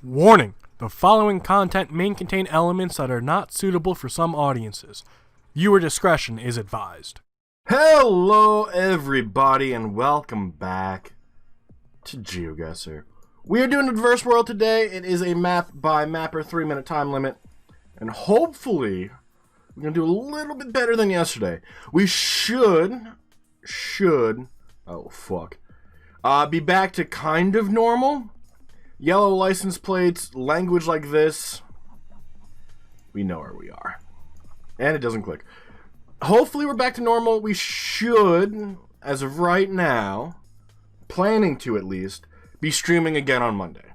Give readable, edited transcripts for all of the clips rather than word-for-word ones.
Warning! The following content may contain elements that are not suitable for some audiences. Viewer discretion is advised. Hello everybody and welcome back to Geoguessr. We are doing Adverse World today. It is a map by mapper 3-minute time limit. And hopefully we're going to do a little bit better than yesterday. We should, be back to kind of normal. Yellow license plates, language like this. We know where we are. And it doesn't click. Hopefully we're back to normal. We should, as of right now, planning to at least, be streaming again on Monday.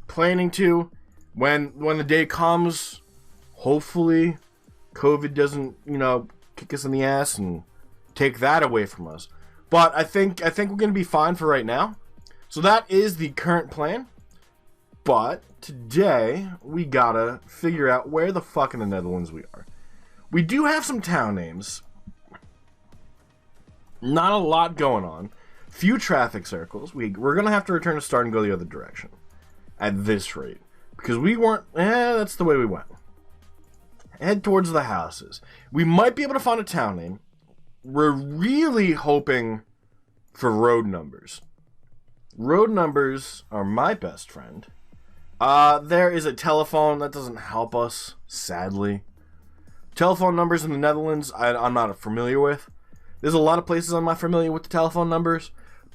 Planning to, when the day comes, hopefully COVID doesn't, kick us in the ass and take that away from us. But I think we're going to be fine for right now. So that is the current plan. But today we gotta figure out where the fuck in the Netherlands we are. We do have some town names. Not a lot going on. Few traffic circles. We're gonna have to return to start and go the other direction. At this rate. Because we weren't... that's the way we went. Head towards the houses. We might be able to find a town name. We're really hoping for road numbers. Road numbers are my best friend. There is a telephone. That doesn't help us, sadly. Telephone numbers in the Netherlands, I'm not familiar with. There's a lot of places I'm not familiar with the telephone numbers.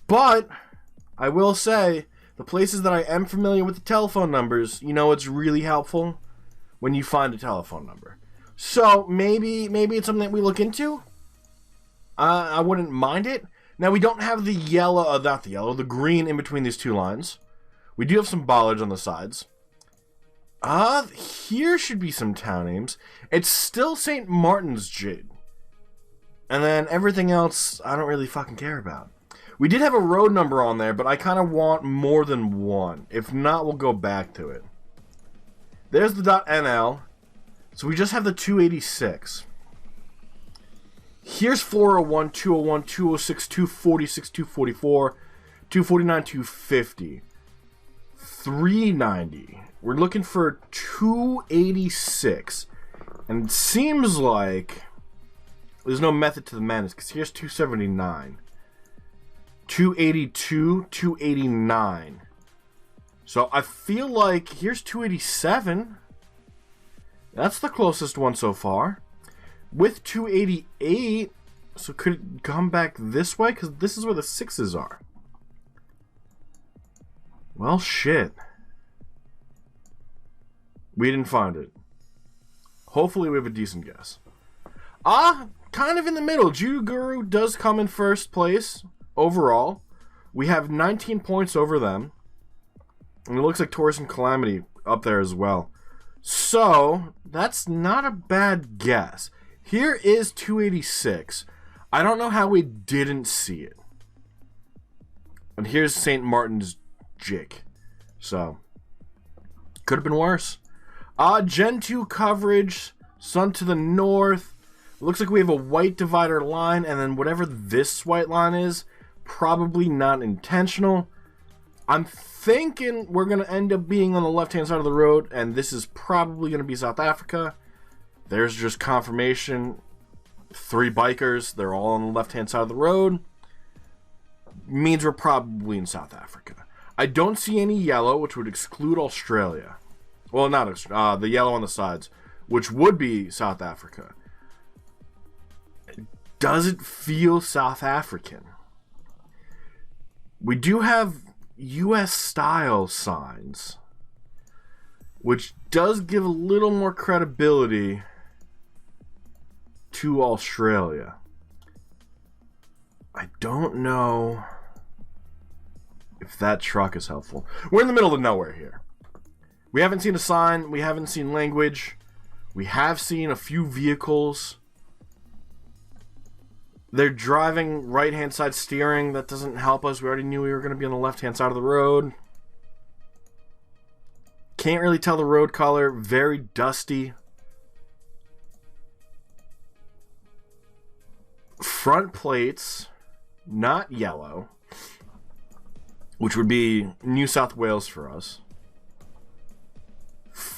But, I will say, the places that I am familiar with the telephone numbers, it's really helpful when you find a telephone number. So, maybe it's something that we look into. I wouldn't mind it. Now, we don't have the yellow, the green in between these two lines. We do have some bollards on the sides. Here should be some town names. It's still St. Martin's Jade. And then everything else, I don't really fucking care about. We did have a road number on there, but I kind of want more than one. If not, we'll go back to it. There's the .nl. So we just have the 286. Here's 401, 201, 206, 246, 244, 249, 250, 390. We're looking for 286. And it seems like there's no method to the madness, because here's 279, 282, 289. So I feel like here's 287. That's the closest one so far. With 288, so could it come back this way? Because this is where the 6s are. Well, shit. We didn't find it. Hopefully we have a decent guess. Kind of in the middle. Geoguessr does come in first place overall. We have 19 points over them. And it looks like Taurus and Calamity up there as well. So, that's not a bad guess. Here is 286. I don't know how we didn't see it. And here's St. Martin's Jig. So, could have been worse. Gen 2 coverage. Sun to the north. Looks like we have a white divider line. And then whatever this white line is, probably not intentional. I'm thinking we're going to end up being on the left-hand side of the road. And this is probably going to be South Africa. There's just confirmation. 3 bikers. They're all on the left-hand side of the road. Means we're probably in South Africa. I don't see any yellow, which would exclude Australia. Well, not the yellow on the sides, which would be South Africa. Does it feel South African? We do have US-style signs, which does give a little more credibility to Australia. I don't know if that truck is helpful. We're in the middle of nowhere here. We haven't seen a sign. We haven't seen language. We have seen a few vehicles. They're driving right-hand side steering. That doesn't help us. We already knew we were going to be on the left-hand side of the road. Can't really tell the road color. Very dusty. Front plates, not yellow. which would be New South Wales for us.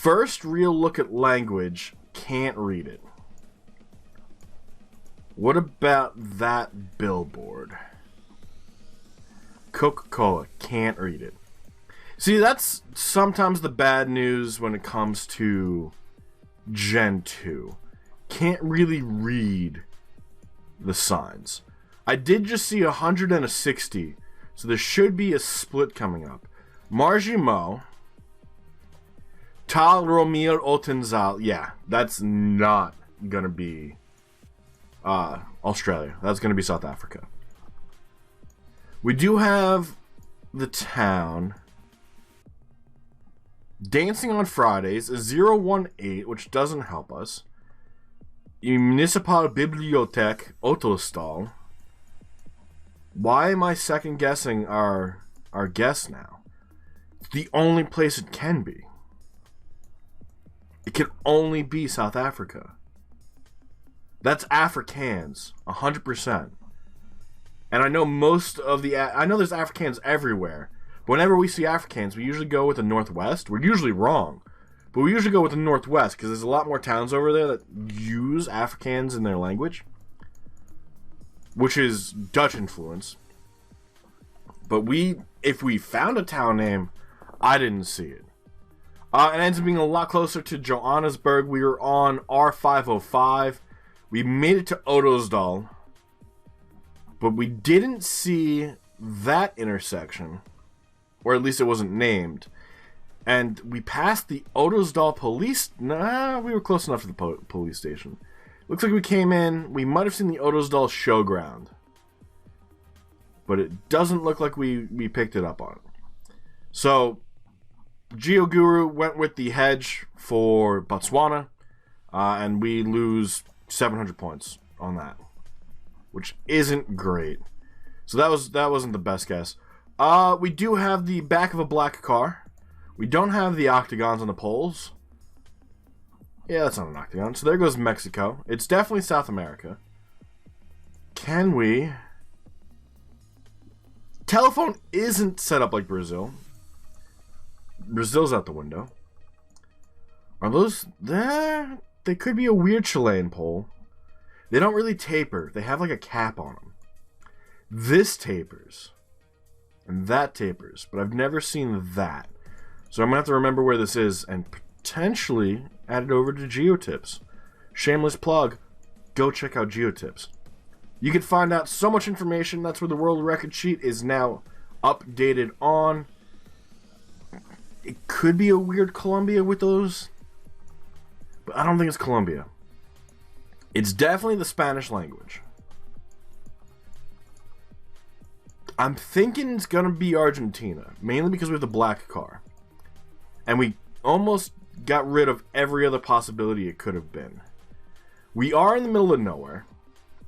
First real look at language, can't read it. What about that billboard? Coca-Cola, can't read it. See, that's sometimes the bad news when it comes to Gen 2. Can't really read the signs. I did just see 100 and a 60, so there should be a split coming up. Margimo, Tal Romir Otenzal, yeah, that's not gonna be Australia. That's gonna be South Africa. We do have the town. Dancing on Fridays is 018, which doesn't help us. Municipal Bibliothek Autostal. Why am I second guessing our guess now? It's the only place it can be. It can only be South Africa. That's Afrikaans, 100%. And I know most of the... I know there's Afrikaans everywhere. But whenever we see Afrikaans, we usually go with the Northwest. We're usually wrong. But we usually go with the Northwest because there's a lot more towns over there that use Afrikaans in their language. Which is Dutch influence. But if we found a town name, I didn't see it. It ends up being a lot closer to Johannesburg. We were on R505. We made it to Ottosdal. But we didn't see that intersection. Or at least it wasn't named. And we passed the Ottosdal police... Nah, we were close enough to the police station. Looks like we came in. We might have seen the Ottosdal showground. But it doesn't look like we picked it up on it. So, Geoguessr went with the hedge for Botswana. And we lose 700 points on that. Which isn't great. So that wasn't the best guess. We do have the back of a black car. We don't have the octagons on the poles. Yeah, that's not an octagon. So there goes Mexico. It's definitely South America. Can we... Telephone isn't set up like Brazil. Brazil's out the window. Are those... there? They could be a weird Chilean pole. They don't really taper. They have like a cap on them. This tapers. And that tapers. But I've never seen that. So I'm going to have to remember where this is and potentially add it over to GeoTips. Shameless plug. Go check out GeoTips. You can find out so much information. That's where the world record sheet is now updated on. It could be a weird Colombia with those. But I don't think it's Colombia. It's definitely the Spanish language. I'm thinking it's going to be Argentina. Mainly because we have the black car. And we almost got rid of every other possibility it could have been. We are in the middle of nowhere.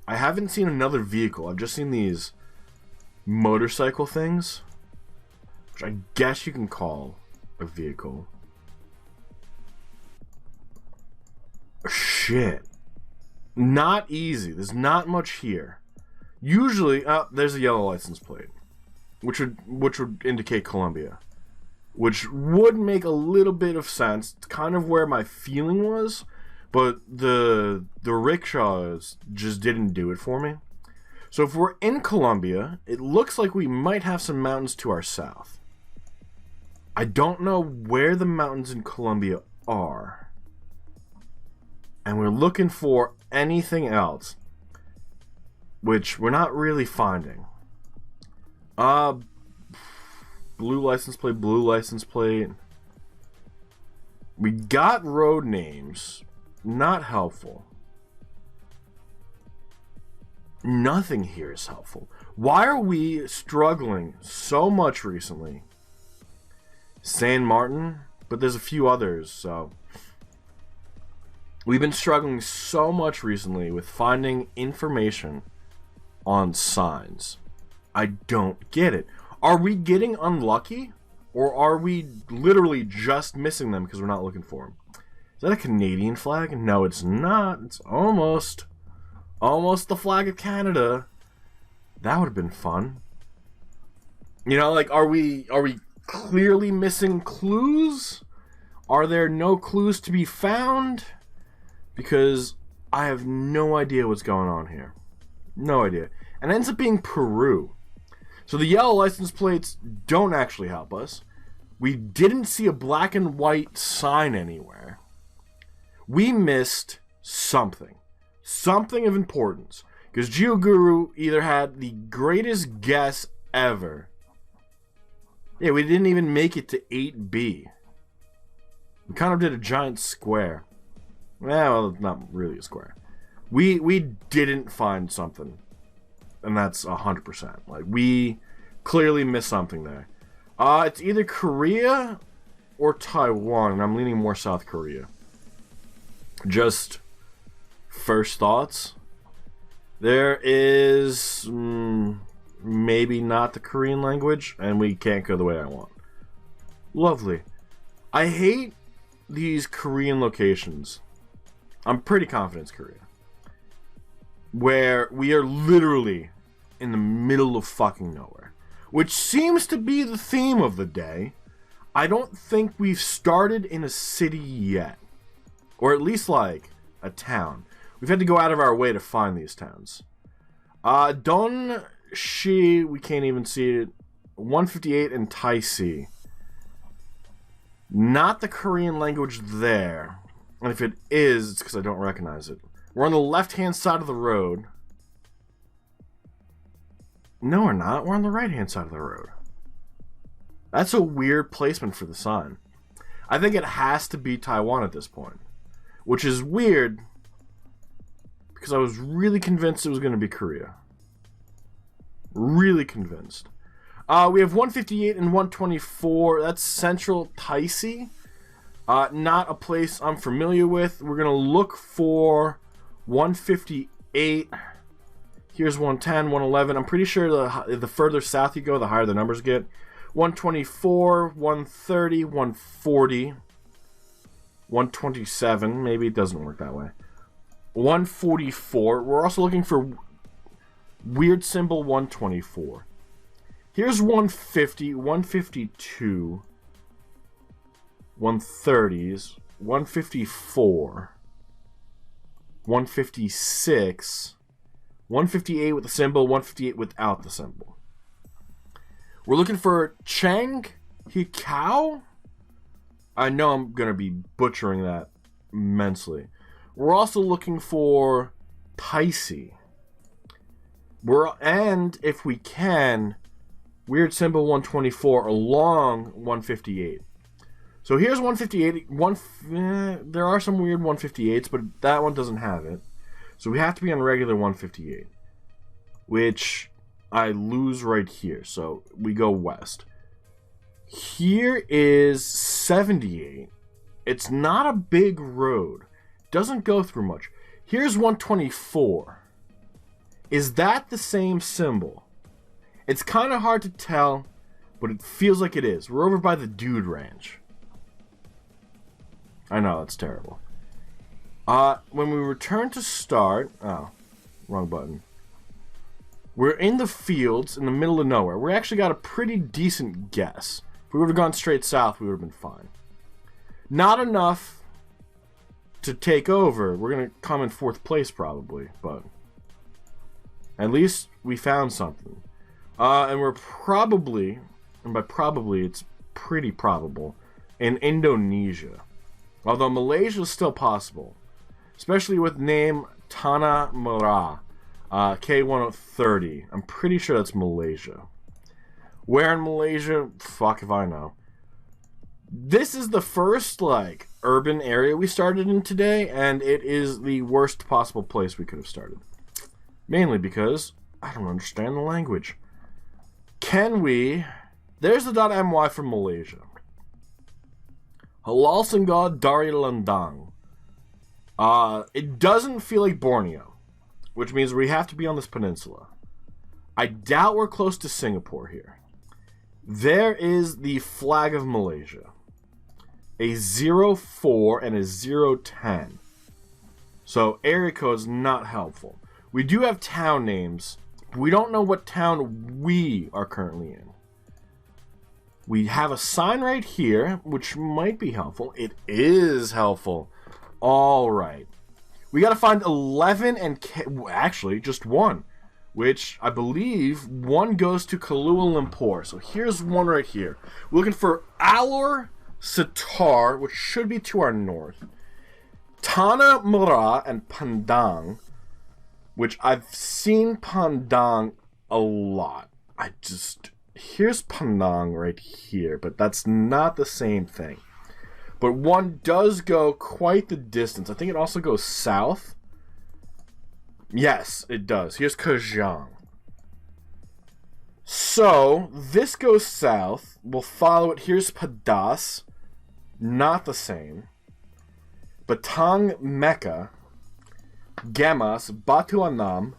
I haven't seen another vehicle. I've just seen these motorcycle things. Which I guess you can call a vehicle. Shit. Not easy. There's not much here. Usually, there's a yellow license plate. Which would indicate Colombia. Which would make a little bit of sense. It's kind of where my feeling was. But the rickshaws just didn't do it for me. So if we're in Colombia, it looks like we might have some mountains to our south. I don't know where the mountains in Colombia are. And we're looking for anything else. Which we're not really finding. Blue license plate, blue license plate. We got road names. Not helpful. Nothing here is helpful. Why are we struggling so much recently? San Martin, but there's a few others, so... We've been struggling so much recently with finding information on signs. I don't get it. Are we getting unlucky? Or are we literally just missing them because we're not looking for them? Is that a Canadian flag? No, it's not. It's almost the flag of Canada. That would have been fun. You know, like, are we clearly missing clues? Are there no clues to be found? Because I have no idea what's going on here. No idea. And it ends up being Peru. So the yellow license plates don't actually help us. We didn't see a black and white sign anywhere. We missed something. Something of importance. Because Geoguessr either had the greatest guess ever. Yeah, we didn't even make it to 8B. We kind of did a giant square. Well, not really a square. We didn't find something. And that's 100%. Like, we clearly missed something there. It's either Korea or Taiwan, and I'm leaning more South Korea. Just first thoughts. There is maybe not the Korean language, and we can't go the way I want. Lovely. I hate these Korean locations. I'm pretty confident it's Korea. Where we are literally in the middle of fucking nowhere. Which seems to be the theme of the day. I don't think we've started in a city yet. Or at least like a town. We've had to go out of our way to find these towns. Donshi, we can't even see it. 158 and Taisi. Not the Korean language there. And if it is, it's because I don't recognize it. We're on the left-hand side of the road. No, we're not. We're on the right-hand side of the road. That's a weird placement for the sign. I think it has to be Taiwan at this point. Which is weird, because I was really convinced it was going to be Korea. Really convinced. We have 158 and 124. That's Central Taisi. Not a place I'm familiar with. We're going to look for 158. Here's 110, 111. I'm pretty sure the further south you go, the higher the numbers get. 124, 130, 140. 127. Maybe it doesn't work that way. 144. We're also looking for weird symbol 124. Here's 150, 152, 130s, 154, 156, 158 with the symbol, 158 without the symbol. We're looking for Chang Hikao. I know I'm going to be butchering that immensely. We're also looking for Taisi. And if we can, weird symbol 124 along 158. So here's 158. There are some weird 158s, but that one doesn't have it. So we have to be on regular 158, which I lose right here. So we go west. Here is 78. It's not a big road. Doesn't go through much. Here's 124. Is that the same symbol? It's kind of hard to tell, but it feels like it is. We're over by the Dude Ranch. I know, that's terrible. When we return to start... Oh, wrong button. We're in the fields in the middle of nowhere. We actually got a pretty decent guess. If we would have gone straight south, we would have been fine. Not enough to take over. We're going to come in 4th place probably, but at least we found something. And we're probably, and by probably it's pretty probable, in Indonesia. Although Malaysia is still possible. Especially with name Tanah Merah. K1030. I'm pretty sure that's Malaysia. Where in Malaysia? Fuck if I know. This is the first, like, urban area we started in today, and it is the worst possible place we could have started. Mainly because I don't understand the language. Can we... There's the .my from Malaysia. Halal Singgah Dari Landang. It doesn't feel like Borneo, which means we have to be on this peninsula. I doubt we're close to Singapore here. There is the flag of Malaysia. A 04 and a 010. So area code is not helpful. We do have town names. We don't know what town we are currently in. We have a sign right here, which might be helpful. It is helpful. All right. We got to find 11 and... actually, just one. Which, I believe, one goes to Kuala Lumpur. So here's one right here. We're looking for Alor Sitar, which should be to our north. Tanah Merah and Padang, which I've seen Padang a lot. Here's Padang right here, but that's not the same thing. But one does go quite the distance. I think it also goes south. Yes, it does. Here's Kajang. So, this goes south. We'll follow it. Here's Padas. Not the same. Batang Mecca. Gemas. Batu Anam.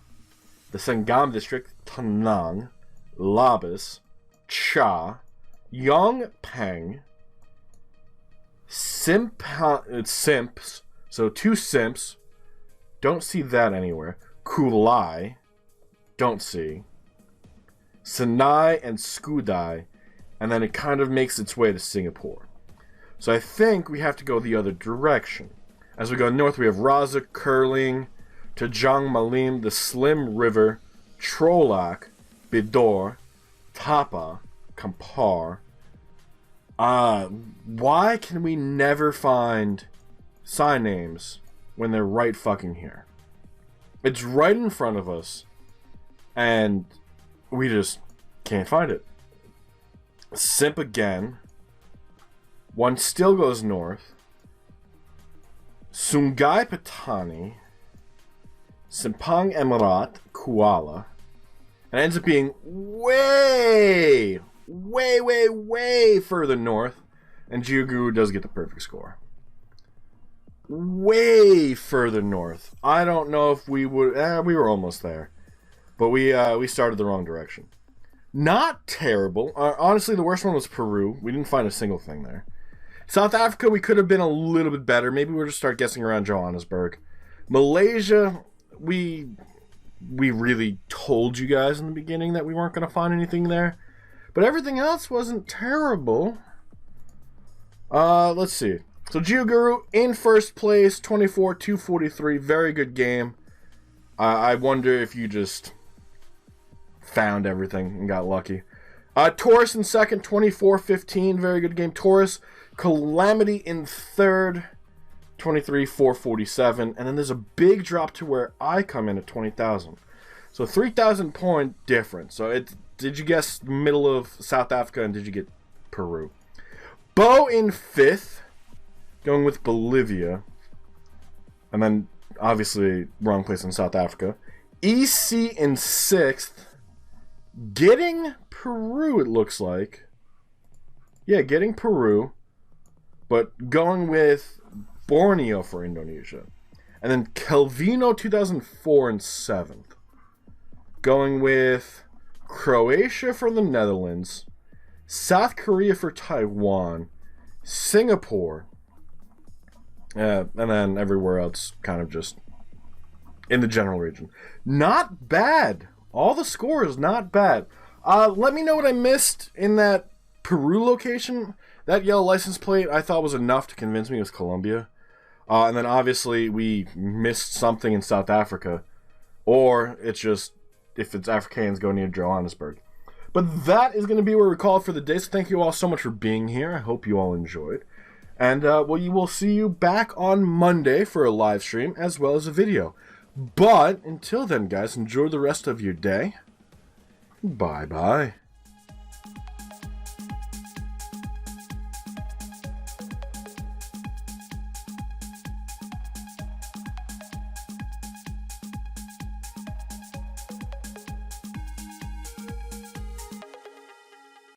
The Sangam district. Tanang. Labis. Cha. Yong Peng. Simps. So, 2 Simps. Don't see that anywhere. Kulai. Don't see. Sinai and Skudai. And then it kind of makes its way to Singapore. So I think we have to go the other direction. As we go north, we have Raza, Curling, Tajang Malim, the Slim River, Trolak, Bidor, Tapa, Kampar. Why can we never find sign names when they're right fucking here? It's right in front of us, and we just can't find it. Simp again. One still goes north. Sungai Petani. Simpang Emirat, Kuala. And it ends up being way further north. And Geoguessr does get the perfect score. Way further north. I don't know if we would... we were almost there. But we started the wrong direction. Not terrible. Honestly, the worst one was Peru. We didn't find a single thing there. South Africa, we could have been a little bit better. Maybe we'll just start guessing around Johannesburg. Malaysia, we really told you guys in the beginning that we weren't going to find anything there. But everything else wasn't terrible. Let's see. So Geoguessr in first place, 24-243. Very good game. I wonder if you just found everything and got lucky. Taurus in second, 24-15. Very good game. Taurus. Calamity in third, 23-447. And then there's a big drop to where I come in at 20,000. So 3,000 point difference. So did you guess middle of South Africa and did you get Peru? Bo in fifth, going with Bolivia. And then obviously wrong place in South Africa. EC in sixth, getting Peru, it looks like. Yeah, getting Peru. But going with Borneo for Indonesia. And then Calvino 2004 in 7th. Going with Croatia for the Netherlands. South Korea for Taiwan. Singapore. And then everywhere else kind of just in the general region. Not bad. All the scores, not bad. Let me know what I missed in that Peru location. That yellow license plate I thought was enough to convince me it was Colombia. And then obviously we missed something in South Africa. Or it's just, if it's Afrikaans, go near Johannesburg. But that is going to be where we call it for the day. So thank you all so much for being here. I hope you all enjoyed. And we will see you back on Monday for a live stream as well as a video. But until then, guys, enjoy the rest of your day. Bye-bye.